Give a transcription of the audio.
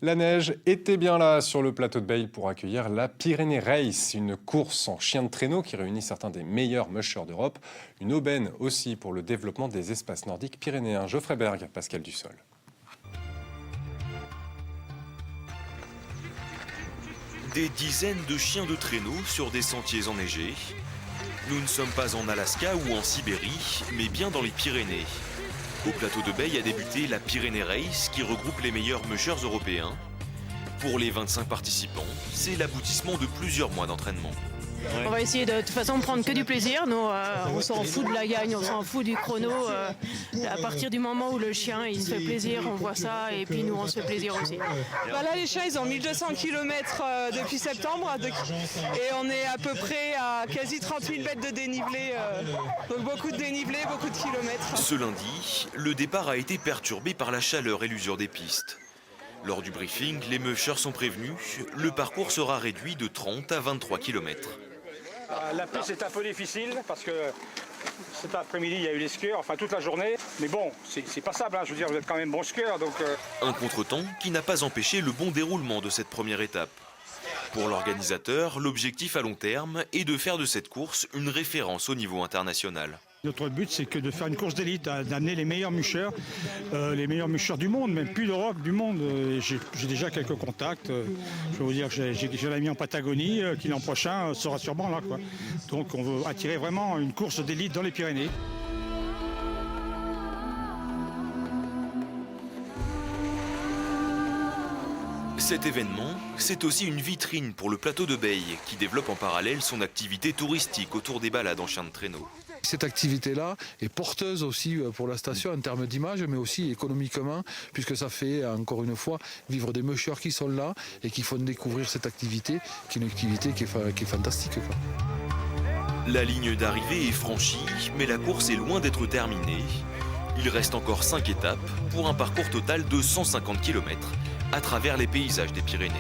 La neige était bien là sur le plateau de Beille pour accueillir la Pyrénées Race, une course en chien de traîneau qui réunit certains des meilleurs mushers d'Europe. Une aubaine aussi pour le développement des espaces nordiques pyrénéens. Geoffrey Berg, Pascal Dussol. Des dizaines de chiens de traîneau sur des sentiers enneigés. Nous ne sommes pas en Alaska ou en Sibérie, mais bien dans les Pyrénées. Au plateau de Beille a débuté la Pyrénées Race qui regroupe les meilleurs mushers européens. Pour les 25 participants, c'est l'aboutissement de plusieurs mois d'entraînement. On va essayer de toute façon de prendre que du plaisir. Nous, on s'en fout de la gagne, on s'en fout du chrono. À partir du moment où le chien il se fait plaisir, on voit ça et puis nous on se fait plaisir aussi. Bah là les chiens ils ont 1200 km depuis septembre et on est à peu près à quasi 30 000 mètres de dénivelé. Donc beaucoup de dénivelé, beaucoup de kilomètres. Ce lundi, le départ a été perturbé par la chaleur et l'usure des pistes. Lors du briefing, les mushers sont prévenus, le parcours sera réduit de 30 à 23 km. La piste est un peu difficile parce que cet après-midi il y a eu les skieurs, enfin toute la journée. Mais bon, c'est passable, hein. Je veux dire, vous êtes quand même bons skieurs. Donc, Un contretemps qui n'a pas empêché le bon déroulement de cette première étape. Pour l'organisateur, l'objectif à long terme est de faire de cette course une référence au niveau international. Notre but, c'est que de faire une course d'élite, d'amener les meilleurs mushers du monde, même plus d'Europe, du monde. J'ai déjà quelques contacts. Je peux vous dire que j'ai un ami en Patagonie qui l'an prochain sera sûrement là, quoi. Donc on veut attirer vraiment une course d'élite dans les Pyrénées. Cet événement, c'est aussi une vitrine pour le plateau de Beille qui développe en parallèle son activité touristique autour des balades en chien de traîneau. Cette activité-là est porteuse aussi pour la station en termes d'image, mais aussi économiquement, puisque ça fait, encore une fois, vivre des mushers qui sont là et qui font découvrir cette activité, qui est une activité qui est fantastique, quoi. La ligne d'arrivée est franchie, mais la course est loin d'être terminée. Il reste encore 5 étapes pour un parcours total de 150 km à travers les paysages des Pyrénées.